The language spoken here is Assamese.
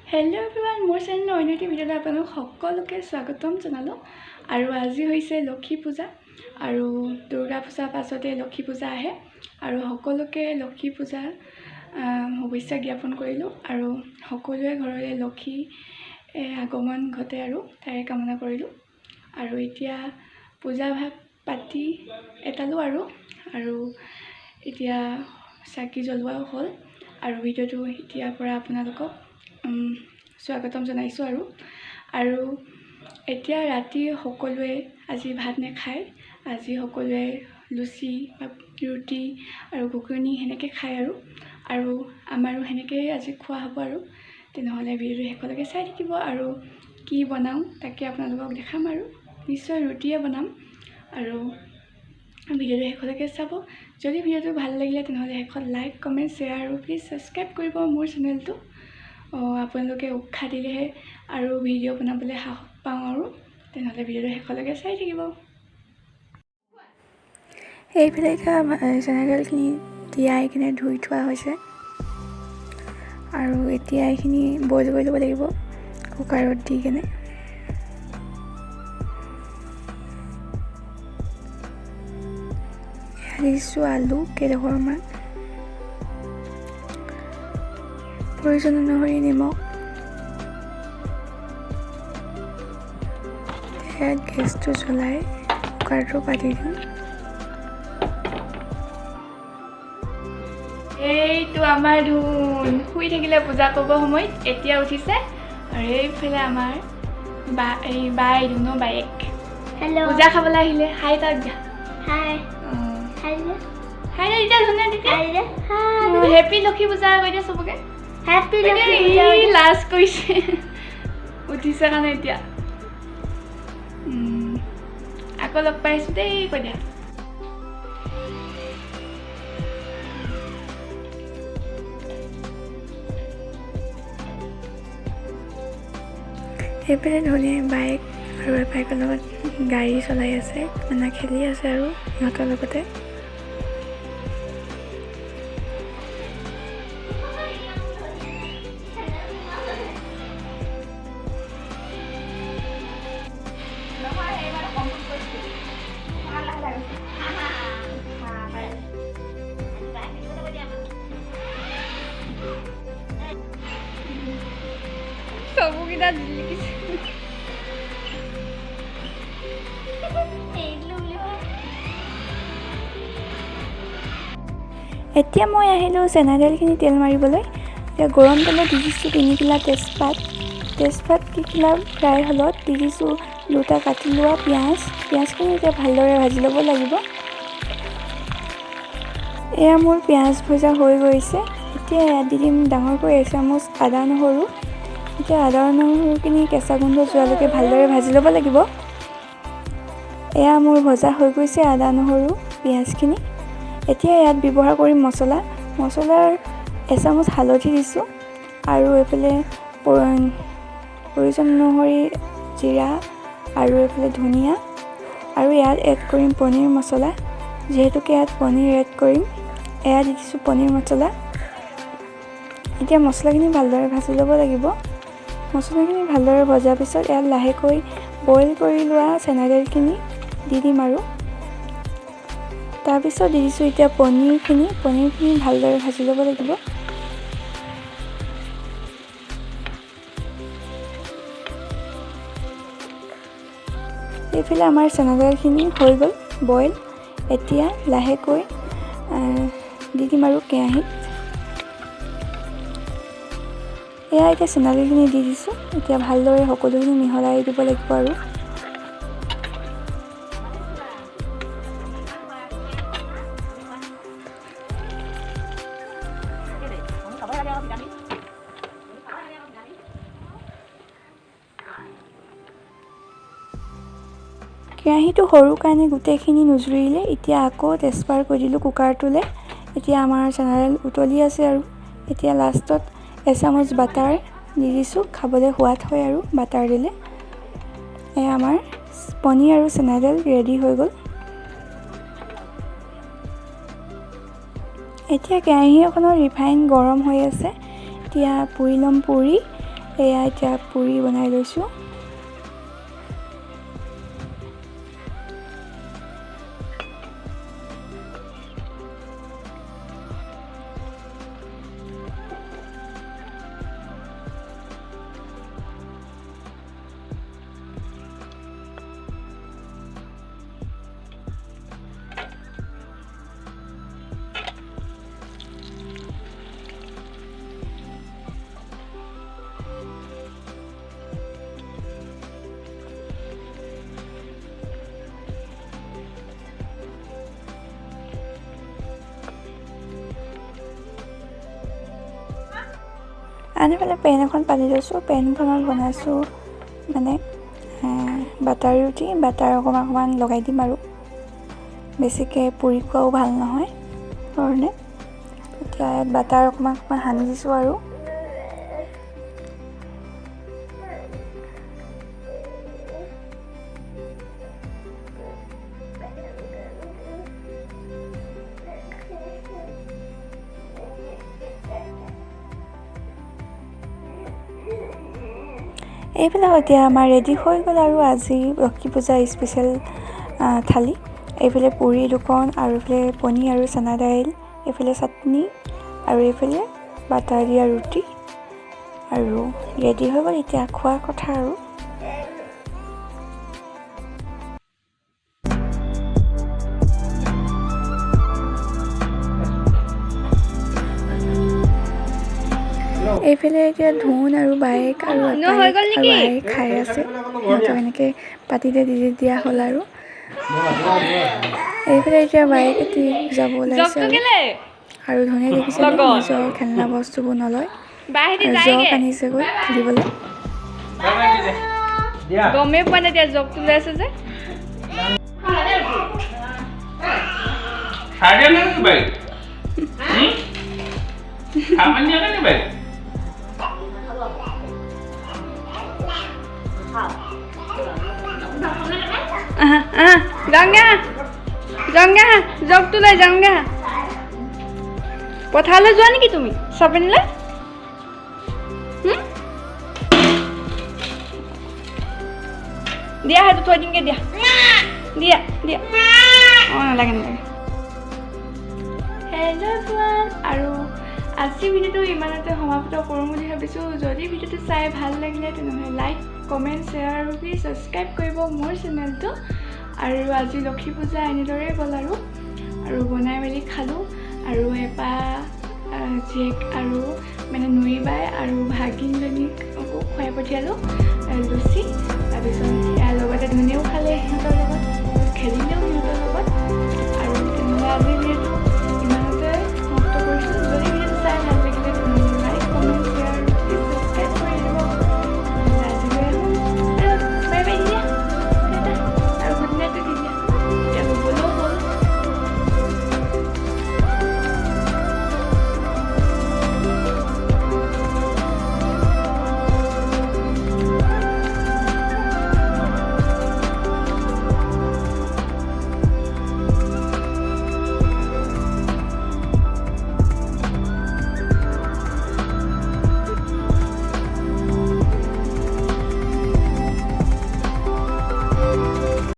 हेलो एवरीवन मोर चैनल अन्यटी भिडिओ आपलोक सकलोके स्वागतम जनालो और आज होइसे लक्ष्मी पूजा और दुर्गा पूजा पाछते लक्ष्मी पूजा आए और सकलोके लक्ष्मी पूजा शुभेच्छा ज्ञापन करिलो और सकलोए घरले लक्ष्मी आगमन घटे और तारे कामना करिलो और इतिया पूजा भाग पाती एटालो और इतिया चाकी जलोৱা हल और भिडिओটো इतियार পৰা আপোনালোকক स्वागतम जनाइছো और एतिया राति सकलोए आज भात नेखाय आज सकलोए लुचि रुटी और घुकुनी हेनेके खाय और आमारो हेनेके आज खुआ हब और तेनहले भिडिओ हेकलके चाइ থাকিব और कि बनाऊ ताके आपनालोকক देखाम और निश्चय रुटिए बनाम और भिडिओ हेकलके चाब जदि भिडिओ ভাল লাগিলে तेनहले हेकल लाइक कमेन्ट शेयर और प्लिज सब्सक्राइब करिब मोर चेनेलটো आपलोके उत्साह दिलेहे और भिडिओ बनाबले साहस पाऊँ और तेनहले भिडिओ हेकलके चाइ থাকিব এইফালে চেনেলখিনি তিয়াই কিনে ধুই থোৱা হৈছে আৰু এতিয়া এইখিনি বইল কৰি ল'ব লাগিব কুকাৰত দি কিনে দিছো আলু কেইডোখৰমান प्रयोजन अनुसरी निमक गैस तो चलाई कुकार पाति दिम आमार धुन शुई থাকিলে पूजा करब समय एतिया उठिसे और এইফালে आमार बाई धुनो बाइक हेलो पूजा खाबला आहिले हाय ताक जा हाय हाय हाय इटा धुना दिते हाय हैप्पी लक्ष्मी पूजा কৈ দিয়া सबके हैप्पी लक्ष्मी लास्ट कइसे उठिसे काने इतिया आको लग पाइछु दे কৈ দিয়া एफाले धोनी बाइक और बाइकर लगत गाड़ी चलाई आछे माने खेली आछे और इहतर लगते सबकिटा लिखिছে এতিয়া মই আহিলো চেনাডালখিনি তেল মাৰিবলৈ এতিয়া গৰম তেলত দি দিছো 3 কিলা তেজপাত কিলা ফ্ৰাই হলত দি দিছো দুটা কাটি লোৱা পিয়াজখিনি এতিয়া ভালদৰে ভাজি ল'ব লাগিব এয়া মোৰ পিয়াজ ভজা হৈ গৈছে এতিয়া ইয়াত দি দিম ডাঙৰকৈ এচামুচ আদা নহৰু এতিয়া আদা নহৰুখিনি কেঁচা গোন্ধ যোৱালৈকে ভালদৰে ভাজি ল'ব লাগিব এয়া মোৰ ভজা হৈ গৈছে আদা নহৰু পিয়াজখিনি এতিয়া ইয়াত ব্যৱহাৰ কৰিম মছলাৰ এচামুচ হালধি দিছোঁ আৰু এফালে প্ৰয়োজন অনুসৰি জিৰা আৰু এফালে ধনিয়া আৰু ইয়াত এড কৰিম পনীৰ মছলা যেহেতুকে ইয়াত পনীৰ এড কৰিম এয়া দি দিছোঁ পনীৰ মছলা এতিয়া মছলাখিনি ভালদৰে ভাজি ল'ব লাগিব মছলাখিনি ভালদৰে ভজাৰ পিছত ইয়াত লাহেকৈ বইল কৰি লোৱা চেনাডালখিনি দি দিম আৰু তাৰপিছত দি দিছোঁ এতিয়া পনীৰখিনি ভালদৰে ভাজি ল'ব লাগিব এইফালে আমাৰ চেনাডালখিনি হৈ গ'ল বইল এতিয়া লাহেকৈ দি দিম আৰু কেৰাহীত। এয়া এতিয়া চেনালিখিনি দি দিছোঁ। এতিয়া ভালদৰে সকলোখিনি মিহলাই দিব লাগিব আৰু কেৰাহীটো সৰু কাৰণে গোটেইখিনি নুজুৰিলে। এতিয়া আকৌ তেজপাত কৰি দিলোঁ কুকাৰটোলৈ। এতিয়া আমাৰ চানা দাইল উতলি আছে আৰু এতিয়া লাষ্টত এচামুচ বাটাৰ দি দিছোঁ। খাবলৈ সোৱাদ হয় আৰু বাটাৰ দিলে। এয়া আমাৰ পনীৰ আৰু চানা দাইল ৰেডি হৈ গ'ল। এতিয়া কেৰাহী এখনত ৰিফাইন গৰম হৈ আছে। এতিয়া পুৰি ল'ম পুৰি। এয়া এতিয়া পুৰি বনাই লৈছোঁ। আনফালে পেন এখন পাতি লৈছোঁ। পেনখনত বনাইছোঁ মানে বাটাৰ ৰুটি। বাটাৰ অকণমান লগাই দিম আৰু বেছিকৈ পুৰি খোৱাও ভাল নহয় কাৰণে এতিয়া ইয়াত বাটাৰ অকণমান সানি দিছোঁ আৰু এইবিলাক এতিয়া আমাৰ ৰেডি হৈ গ'ল আৰু আজি লক্ষী পূজা স্পেচিয়েল থালি। এইফালে পুৰি দুখন আৰু এইফালে পনীৰ আৰু চানা দাইল, এইফালে চাটনি আৰু এইফালে বাটাৰ দিয়া ৰুটি আৰু ৰেডি হৈ গ'ল। এতিয়া খোৱাৰ কথা আৰু এইফালে এতিয়া ধুন আৰু বাইক আৰু আই খাই আছে। সিহঁতক এনেকৈ পাতিতে দি দিয়া হ'ল আৰু এইফালে এতিয়া বাইক এটি যাব ওলাইছে আৰু ধুনে দেখিছে নিজৰ খেলনা বস্তুবোৰ নলয়। জগ আনিছেগৈ খেলিবলৈ। গমেই পোৱা নাই এতিয়া জগটো লৈ আছে যে যাওঁগা জগটো লৈ যাওঁগা। পথাৰলৈ যোৱা নেকি তুমি শ্বপিংলৈ? দিয়া সেইটো থৈ দিমগৈ। দিয়া দিয়া দিয়া। অঁ নালাগে নালাগে। হেল্ল' এভৰিৱান, আৰু আজি ভিডিঅ'টো ইমানতে সমাপ্ত কৰোঁ বুলি ভাবিছোঁ। যদি ভিডিঅ'টো চাই ভাল লাগিলে তেনেহ'লে লাইক, কমেণ্ট, শ্বেয়াৰ আৰু প্লিজ ছাবস্ক্ৰাইব কৰিব মোৰ চেনেলটো। আৰু আজি লক্ষী পূজা এনেদৰেই গ'ল আৰু বনাই মেলি খালোঁ আৰু এপাহ জীয়েক আৰু মানে নুৰি বাই আৰু ভাগিনজনীকো খুৱাই পঠিয়ালোঁ লুচি। তাৰপিছত ইয়াৰ লগতে ধুনীয়াও খালে সিহঁতৰ লগত, খেলিলেও সিহঁতৰ লগত।